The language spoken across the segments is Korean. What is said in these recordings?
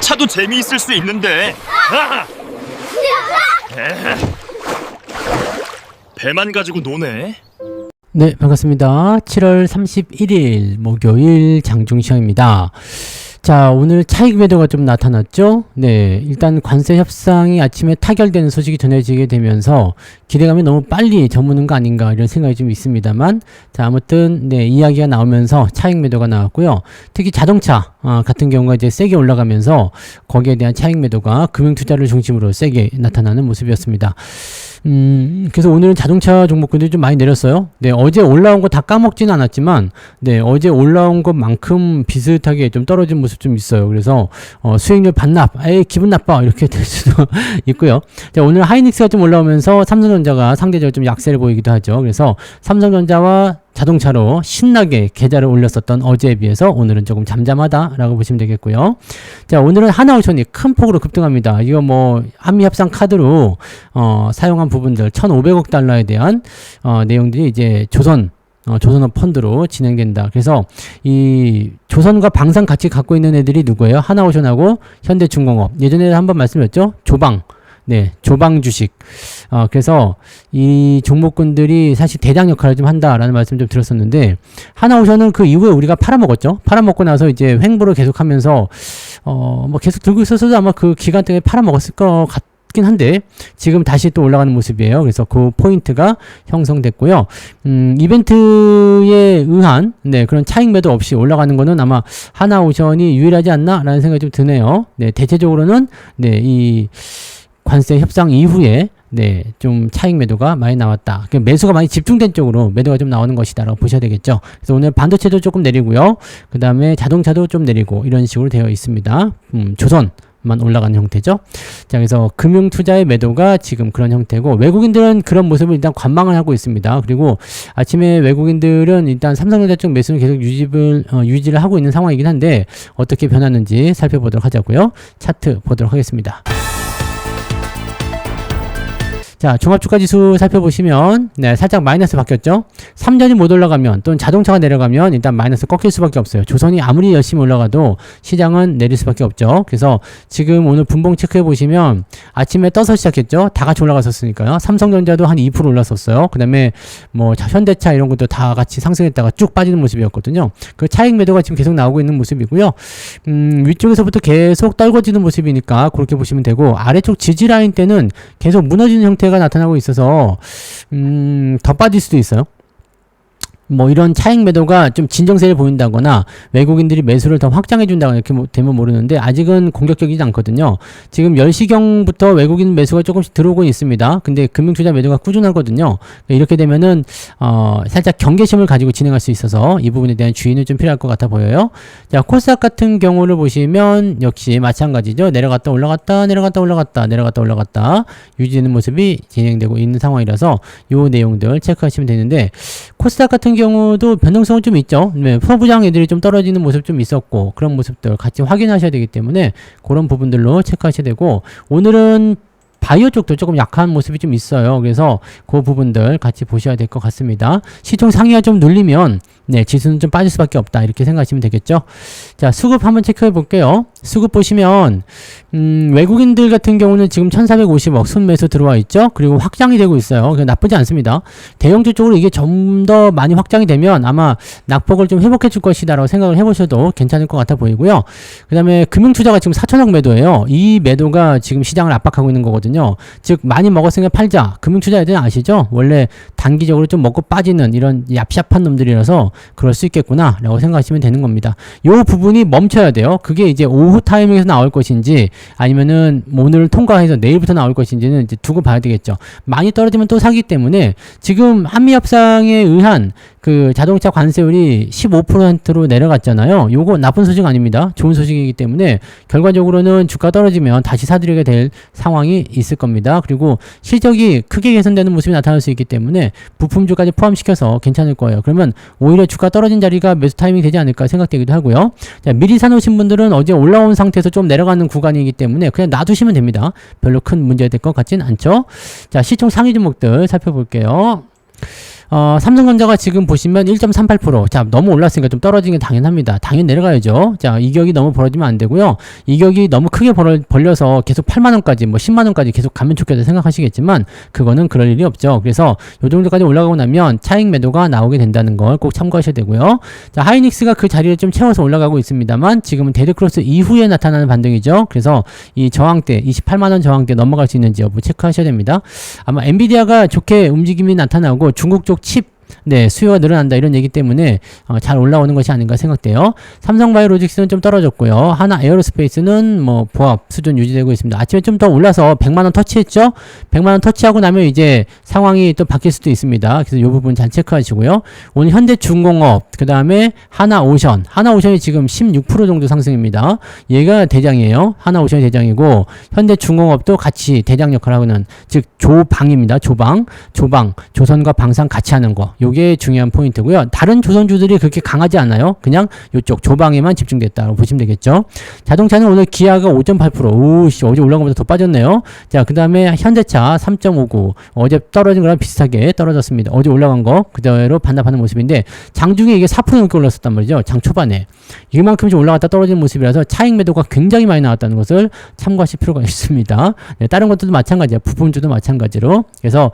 차도 재미있을 수 있는데. 배만 가지고 노네. 네, 반갑습니다. 7월 31일 목요일 장중시황입니다. 자, 오늘 차익 매도가 좀 나타났죠? 네, 일단 관세 협상이 아침에 타결되는 소식이 전해지게 되면서 기대감이 너무 빨리 저무는 거 아닌가 이런 생각이 좀 있습니다만, 자, 아무튼 네, 이야기가 나오면서 차익 매도가 나왔고요. 특히 자동차 같은 경우가 이제 세게 올라가면서 거기에 대한 차익 매도가 금융 투자를 중심으로 세게 나타나는 모습이었습니다. 그래서 오늘은 자동차 종목군들이 좀 많이 내렸어요. 네, 어제 올라온 거 다 까먹지는 않았지만, 네, 어제 올라온 것만큼 비슷하게 좀 떨어진 모습 좀 있어요. 그래서, 수익률 반납, 기분 나빠, 이렇게 될 수도 있고요. 자, 오늘 하이닉스가 좀 올라오면서 삼성전자가 상대적으로 좀 약세를 보이기도 하죠. 그래서 삼성전자와 자동차로 신나게 계좌를 올렸었던 어제에 비해서 오늘은 조금 잠잠하다라고 보시면 되겠고요. 자, 오늘은 하나오션이 큰 폭으로 급등합니다. 이거 뭐 한미협상 카드로 사용한 부분들 1,500억 달러에 대한 내용들이 이제 조선업 펀드로 진행된다. 그래서 이 조선과 방산 같이 갖고 있는 애들이 누구예요? 하나오션하고 현대중공업. 예전에 한번 말씀드렸죠? 조방 주식. 그래서 이 종목군들이 사실 대장 역할을 좀 한다라는 말씀 좀 드렸었는데, 하나오션은 그 이후에 우리가 팔아먹었죠. 팔아먹고 나서 이제 횡보를 계속하면서 뭐 계속 들고 있었어도 아마 그 기간 동안에 팔아먹었을 것 같긴 한데 지금 다시 또 올라가는 모습이에요. 그래서 그 포인트가 형성됐고요. 이벤트에 의한 그런 차익 매도 없이 올라가는 거는 아마 하나오션이 유일하지 않나라는 생각이 좀 드네요. 네, 대체적으로는 이 관세 협상 이후에 좀 차익 매도가 많이 나왔다. 매수가 많이 집중된 쪽으로 매도가 좀 나오는 것이다라고 보셔야 되겠죠. 그래서 오늘 반도체도 조금 내리고요. 그 다음에 자동차도 좀 내리고 이런 식으로 되어 있습니다. 조선만 올라가는 형태죠. 자, 그래서 금융 투자의 매도가 지금 그런 형태고, 외국인들은 그런 모습을 일단 관망을 하고 있습니다. 그리고 아침에 외국인들은 일단 삼성전자 쪽 매수는 계속 유지를 하고 있는 상황이긴 한데 어떻게 변하는지 살펴보도록 하자고요. 차트 보도록 하겠습니다. 자, 종합주가 지수 살펴보시면 살짝 마이너스 바뀌었죠. 삼전이 못 올라가면 또는 자동차가 내려가면 일단 마이너스 꺾일 수밖에 없어요. 조선이 아무리 열심히 올라가도 시장은 내릴 수밖에 없죠. 그래서 지금 오늘 분봉 체크해 보시면 아침에 떠서 시작했죠. 다 같이 올라갔었으니까요. 삼성전자도 한 2% 올랐었어요. 그 다음에 뭐 현대차 이런 것도 다 같이 상승했다가 쭉 빠지는 모습이었거든요. 그 차익 매도가 지금 계속 나오고 있는 모습이고요. 위쪽에서부터 계속 떨궈지는 모습이니까 그렇게 보시면 되고, 아래쪽 지지 라인 때는 계속 무너지는 형태가 나타나고 있어서 더 빠질 수도 있어요. 뭐 이런 차익 매도가 좀 진정세를 보인다거나 외국인들이 매수를 더 확장해 준다거나 이렇게 되면 모르는데 아직은 공격적이지 않거든요. 지금 10시경부터 외국인 매수가 조금씩 들어오고 있습니다. 근데 금융투자 매도가 꾸준하거든요. 이렇게 되면은 살짝 경계심을 가지고 진행할 수 있어서 이 부분에 대한 주의는 좀 필요할 것 같아 보여요. 자, 코스닥 같은 경우를 보시면 역시 마찬가지죠. 내려갔다 올라갔다 내려갔다 올라갔다 내려갔다 올라갔다 유지되는 모습이 진행되고 있는 상황이라서 요 내용들 체크하시면 되는데, 코스닥 같은 경우도 변동성은 좀 있죠. 소부장 애들이 좀 떨어지는 모습 좀 있었고, 그런 모습들 같이 확인하셔야 되기 때문에 그런 부분들로 체크하셔야 되고, 오늘은 바이오 쪽도 조금 약한 모습이 좀 있어요. 그래서 그 부분들 같이 보셔야 될 것 같습니다. 시총 상위가 좀 눌리면 지수는 좀 빠질 수밖에 없다, 이렇게 생각하시면 되겠죠. 자, 수급 한번 체크해 볼게요. 수급 보시면 외국인들 같은 경우는 지금 1450억 순매수 들어와 있죠. 그리고 확장이 되고 있어요. 나쁘지 않습니다. 대형주 쪽으로 이게 좀 더 많이 확장이 되면 아마 낙폭을 좀 회복해 줄 것이다 라고 생각을 해보셔도 괜찮을 것 같아 보이고요. 그 다음에 금융투자가 지금 4천억 매도예요. 이 매도가 지금 시장을 압박하고 있는 거거든요. 즉 많이 먹었으니까 팔자. 금융투자 애들은 아시죠? 원래 단기적으로 좀 먹고 빠지는 이런 얍삽한 놈들이라서 그럴 수 있겠구나 라고 생각하시면 되는 겁니다. 요 부분이 멈춰야 돼요. 그게 이제 오후 타이밍에서 나올 것인지 아니면은 오늘 통과해서 내일부터 나올 것인지는 이제 두고 봐야 되겠죠. 많이 떨어지면 또 사기 때문에 지금 한미협상에 의한 그 자동차 관세율이 15%로 내려갔잖아요. 요거 나쁜 소식 아닙니다. 좋은 소식이기 때문에 결과적으로는 주가 떨어지면 다시 사들이게 될 상황이 있을 겁니다. 그리고 실적이 크게 개선되는 모습이 나타날 수 있기 때문에 부품주까지 포함시켜서 괜찮을 거예요. 그러면 오히려 주가 떨어진 자리가 매수 타이밍이 되지 않을까 생각되기도 하고요. 자, 미리 사놓으신 분들은 어제 올라온 상태에서 좀 내려가는 구간이기 때문에 그냥 놔두시면 됩니다. 별로 큰 문제가 될 것 같진 않죠. 자, 시총 상위 종목들 살펴볼게요. 삼성전자가 지금 보시면 1.38%. 자, 너무 올랐으니까 좀 떨어지는 게 당연합니다. 당연히 내려가야죠. 자, 이격이 너무 벌어지면 안 되고요. 이격이 너무 크게 벌려서 계속 8만원까지, 뭐 10만원까지 계속 가면 좋겠다 생각하시겠지만, 그거는 그럴 일이 없죠. 그래서 요 정도까지 올라가고 나면 차익 매도가 나오게 된다는 걸 꼭 참고하셔야 되고요. 자, 하이닉스가 그 자리를 좀 채워서 올라가고 있습니다만, 지금은 데드크로스 이후에 나타나는 반등이죠. 그래서 이 저항대, 28만원 저항대 넘어갈 수 있는지 여부 체크하셔야 됩니다. 아마 엔비디아가 좋게 움직임이 나타나고 중국 쪽 칩 수요가 늘어난다 이런 얘기 때문에 잘 올라오는 것이 아닌가 생각돼요. 삼성바이오로직스는 좀 떨어졌고요. 하나 에어로스페이스는 뭐 보합 수준 유지되고 있습니다. 아침에 좀 더 올라서 100만원 터치했죠. 100만원 터치하고 나면 이제 상황이 또 바뀔 수도 있습니다. 그래서 이 부분 잘 체크하시고요. 오늘 현대중공업, 그 다음에 하나오션이 지금 16% 정도 상승입니다. 얘가 대장이에요. 하나오션이 대장이고 현대중공업도 같이 대장 역할을 하고는, 즉 조방입니다. 조방, 조선과 방산 같이 하는 거, 요게 중요한 포인트고요. 다른 조선주들이 그렇게 강하지 않아요. 그냥 요쪽 조방에만 집중됐다고 보시면 되겠죠. 자동차는 오늘 기아가 5.8%, 오씨, 어제 올라간 것보다 더 빠졌네요. 자, 그 다음에 현대차 3.59, 어제 떨어진 거랑 비슷하게 떨어졌습니다. 어제 올라간 거 그대로 반납하는 모습인데, 장중에 이게 4% 넘게 올랐었단 말이죠. 장 초반에 이만큼 좀 올라갔다 떨어지는 모습이라서 차익 매도가 굉장히 많이 나왔다는 것을 참고하실 필요가 있습니다. 다른 것들도 마찬가지야. 부품주도 마찬가지로. 그래서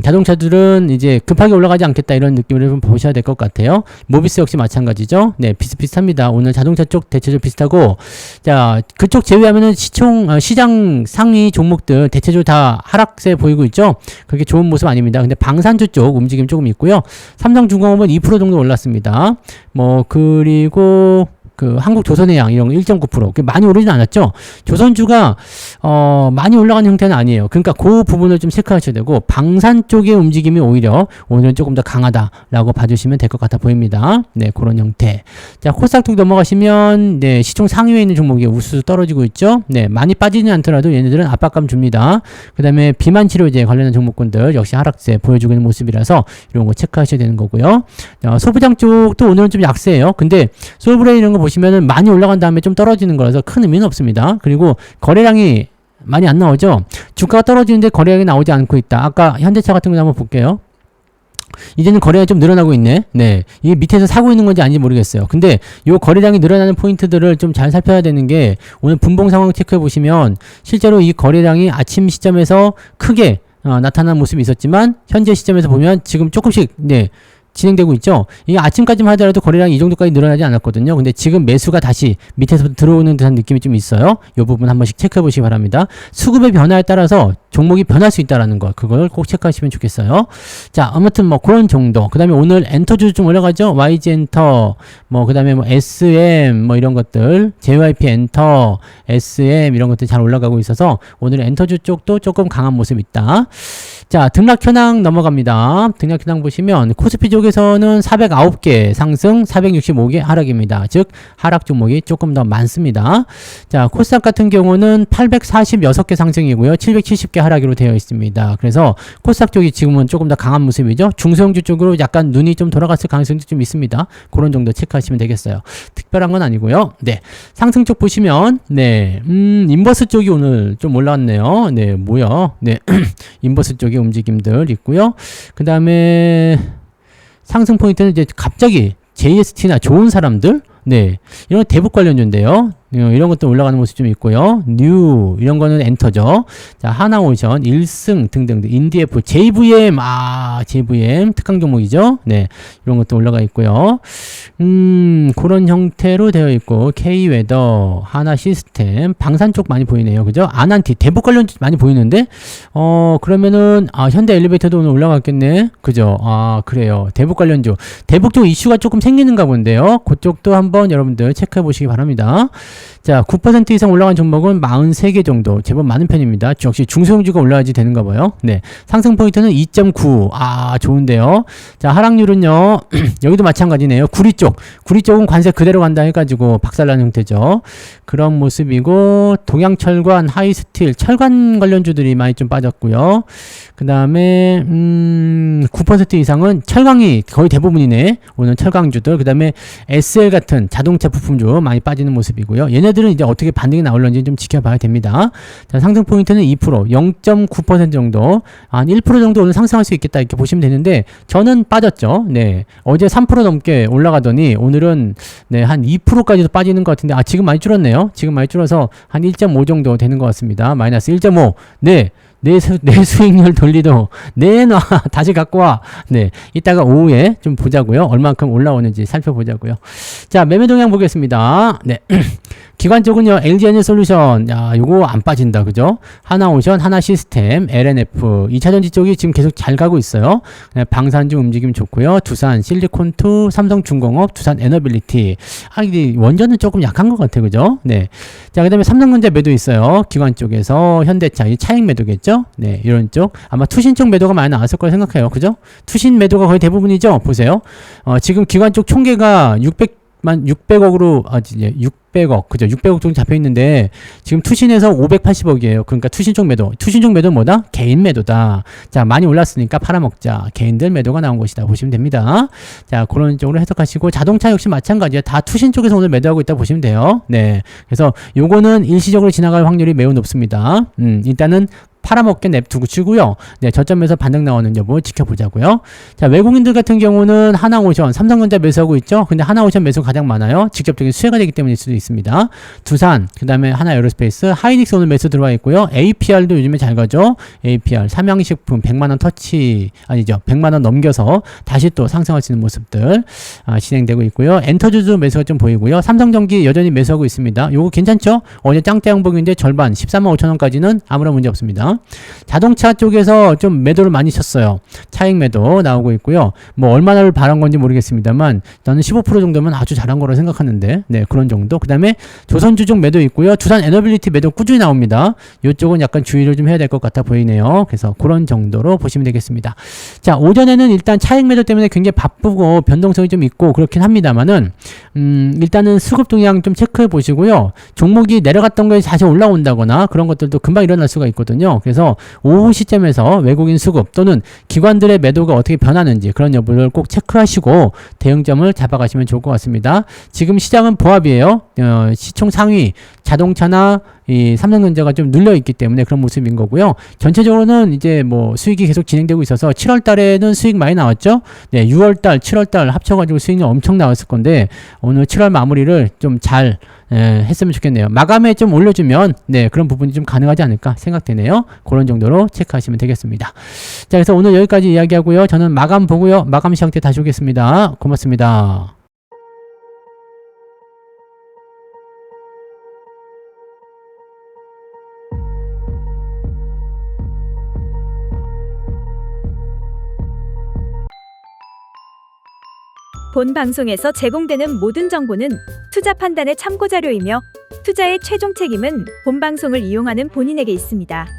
자동차들은 이제 급하게 올라가지 않겠다 이런 느낌을 좀 보셔야 될 것 같아요. 모비스 역시 마찬가지죠. 네, 비슷비슷합니다. 오늘 자동차 쪽 대체적으로 비슷하고, 자, 그쪽 제외하면은 시장 상위 종목들 대체적으로 다 하락세 보이고 있죠. 그렇게 좋은 모습 아닙니다. 근데 방산주 쪽 움직임 조금 있고요. 삼성중공업은 2% 정도 올랐습니다. 뭐 그리고 그 한국조선해양 이런 거 1.9% 많이 오르진 않았죠. 조선주가 많이 올라가는 형태는 아니에요. 그러니까 그 부분을 좀 체크하셔야 되고, 방산 쪽의 움직임이 오히려 오늘은 조금 더 강하다라고 봐주시면 될 것 같아 보입니다. 네, 그런 형태. 자, 코스닥 쪽 넘어가시면 네, 시총 상위에 있는 종목이 우수수 떨어지고 있죠. 네, 많이 빠지지 않더라도 얘네들은 압박감 줍니다. 그 다음에 비만 치료제 관련된 종목군들 역시 하락세 보여주고 있는 모습이라서 이런 거 체크하셔야 되는 거고요. 자, 소부장 쪽도 오늘은 좀 약세예요. 근데 솔브레인 이런 거 보시면은 많이 올라간 다음에 좀 떨어지는 거라서 큰 의미는 없습니다. 그리고 거래량이 많이 안 나오죠. 주가가 떨어지는데 거래량이 나오지 않고 있다. 아까 현대차 같은 거 한번 볼게요. 이제는 거래량이 좀 늘어나고 있네. 네, 이게 밑에서 사고 있는 건지 아닌지 모르겠어요. 근데 요 거래량이 늘어나는 포인트들을 좀 잘 살펴야 되는 게, 오늘 분봉 상황 체크해 보시면 실제로 이 거래량이 아침 시점에서 크게 나타난 모습이 있었지만, 현재 시점에서 보면 지금 조금씩 진행되고 있죠. 이게 아침까지만 하더라도 거래량이 이 정도까지 늘어나지 않았거든요. 근데 지금 매수가 다시 밑에서 들어오는 듯한 느낌이 좀 있어요. 이 부분 한 번씩 체크해 보시기 바랍니다. 수급의 변화에 따라서 종목이 변할 수 있다라는 거, 그걸 꼭 체크하시면 좋겠어요. 자, 아무튼 뭐 그런 정도. 그 다음에 오늘 엔터주 좀 올라가죠. YG 엔터, 뭐 그 다음에 뭐 SM 뭐 이런 것들, JYP 엔터, SM 이런 것들 잘 올라가고 있어서 오늘 엔터주 쪽도 조금 강한 모습이 있다. 자, 등락 현황 넘어갑니다. 등락 현황 보시면 코스피 쪽에서는 409개 상승, 465개 하락입니다. 즉 하락 종목이 조금 더 많습니다. 자, 코스닥 같은 경우는 846개 상승이고요. 770개 하락으로 되어 있습니다. 그래서 코스닥 쪽이 지금은 조금 더 강한 모습이죠. 중소형주 쪽으로 약간 눈이 좀 돌아갔을 가능성도 좀 있습니다. 그런 정도 체크하시면 되겠어요. 특별한 건 아니고요. 네, 상승 쪽 보시면 인버스 쪽이 오늘 좀 올라왔네요. 네, 뭐야? 네, 인버스 쪽이 움직임들 있고요. 그 다음에 상승 포인트는 이제 갑자기 JST나 좋은 사람들, 네, 이런 대북 관련주인데요. 이런 것도 올라가는 모습 좀 있고요. 뉴 이런 거는 엔터죠. 자, 하나오션 1승 등등등, 인디에프, JVM, JVM 특강 종목이죠. 네, 이런 것도 올라가 있고요. 그런 형태로 되어 있고, K웨더, 하나 시스템, 방산 쪽 많이 보이네요. 그죠? 아난티 대북 관련주 많이 보이는데 그러면은 현대 엘리베이터도 오늘 올라갔겠네. 그죠? 그래요. 대북 관련주, 대북 쪽 이슈가 조금 생기는가 본데요. 그쪽도 한번 여러분들 체크해 보시기 바랍니다. 자, 9% 이상 올라간 종목은 43개 정도, 제법 많은 편입니다. 역시 중소형주가 올라야지 되는가 봐요. 네, 상승 포인트는 2.9. 좋은데요. 자, 하락률은요 여기도 마찬가지네요. 구리 쪽은 관세 그대로 간다 해가지고 박살난 형태죠. 그런 모습이고, 동양철관, 하이스틸, 철관 관련주들이 많이 좀 빠졌고요. 그 다음에 9% 이상은 철강이 거의 대부분이네. 오늘 철강주들. 그 다음에 SL 같은 자동차 부품주 많이 빠지는 모습이고요. 있고요. 얘네들은 이제 어떻게 반등이 나올는지 좀 지켜봐야 됩니다. 자, 상승 포인트는 2%, 0.9% 정도, 한 1% 정도 오늘 상승할 수 있겠다 이렇게 보시면 되는데 저는 빠졌죠. 네, 어제 3% 넘게 올라가더니 오늘은 네, 한 2%까지도 빠지는 것 같은데 지금 많이 줄었네요. 지금 많이 줄어서 한 1.5 정도 되는 것 같습니다. 마이너스 1.5. 네. 내 수익률 돌리도 내놔 다시 갖고 와. 네, 이따가 오후에 좀 보자고요. 얼만큼 올라오는지 살펴보자고요. 자, 매매 동향 보겠습니다. 네. 기관 쪽은요, LG에너솔루션, 요거 안 빠진다, 그죠? 하나오션, 하나시스템, LNF, 2차전지 쪽이 지금 계속 잘 가고 있어요. 네, 방산주 움직임 좋고요. 두산, 실리콘2, 삼성중공업, 두산 에너빌리티. 이게 원전은 조금 약한 것 같아, 그죠? 네. 자, 그 다음에 삼성전자 매도 있어요. 기관 쪽에서 현대차, 이 차익 매도겠죠? 네, 이런 쪽. 아마 투신 쪽 매도가 많이 나왔을 거라 생각해요. 그죠? 투신 매도가 거의 대부분이죠? 보세요. 지금 기관 쪽 총계가 600억으로, 이제 600억, 그죠? 600억 정도 잡혀 있는데, 지금 투신에서 580억이에요. 그러니까 투신 쪽 매도. 투신 쪽 매도는 뭐다? 개인 매도다. 자, 많이 올랐으니까 팔아먹자. 개인들 매도가 나온 것이다. 보시면 됩니다. 자, 그런 쪽으로 해석하시고, 자동차 역시 마찬가지예요. 다 투신 쪽에서 오늘 매도하고 있다 보시면 돼요. 네. 그래서 요거는 일시적으로 지나갈 확률이 매우 높습니다. 일단은 팔아먹게 냅두고 치고요. 네, 저점에서 반등 나오는 여부 지켜보자고요. 자, 외국인들 같은 경우는 하나오션, 삼성전자 매수하고 있죠. 근데 하나오션 매수가 가장 많아요. 직접적인 수혜가 되기 때문일 수도 있습니다. 두산, 그 다음에 하나에어로스페이스, 하이닉스 오늘 매수 들어와 있고요. APR도 요즘에 잘 가죠. APR, 삼양식품 100만원 터치, 아니죠. 100만원 넘겨서 다시 또 상승할 수 있는 모습들 진행되고 있고요. 엔터주도 매수가 좀 보이고요. 삼성전기 여전히 매수하고 있습니다. 요거 괜찮죠? 어제 짱대 양봉인데 절반 13만 5천원까지는 아무런 문제 없습니다. 자동차 쪽에서 좀 매도를 많이 쳤어요. 차익 매도 나오고 있고요. 뭐 얼마나를 바란 건지 모르겠습니다만 저는 15% 정도면 아주 잘한 거라 생각하는데 네, 그런 정도. 그 다음에 조선주 쪽 매도 있고요. 두산 에너빌리티 매도 꾸준히 나옵니다. 이쪽은 약간 주의를 좀 해야 될 것 같아 보이네요. 그래서 그런 정도로 보시면 되겠습니다. 자, 오전에는 일단 차익 매도 때문에 굉장히 바쁘고 변동성이 좀 있고 그렇긴 합니다만은 일단은 수급 동향 좀 체크해 보시고요. 종목이 내려갔던 거에 다시 올라온다거나 그런 것들도 금방 일어날 수가 있거든요. 그래서 오후 시점에서 외국인 수급 또는 기관들의 매도가 어떻게 변하는지 그런 여부를 꼭 체크하시고 대응점을 잡아가시면 좋을 것 같습니다. 지금 시장은 보합이에요. 시총 상위 자동차나 이 삼성전자가 좀 눌려 있기 때문에 그런 모습인 거고요. 전체적으로는 이제 뭐 수익이 계속 진행되고 있어서 7월 달에는 수익 많이 나왔죠. 네, 6월 달, 7월 달 합쳐가지고 수익이 엄청 나왔을 건데 오늘 7월 마무리를 좀 잘 했으면 좋겠네요. 마감에 좀 올려주면 네, 그런 부분이 좀 가능하지 않을까 생각되네요. 그런 정도로 체크하시면 되겠습니다. 자, 그래서 오늘 여기까지 이야기하고요. 저는 마감 보고요. 마감 시간 때 다시 오겠습니다. 고맙습니다. 본 방송에서 제공되는 모든 정보는 투자 판단의 참고 자료이며 투자의 최종 책임은 본 방송을 이용하는 본인에게 있습니다.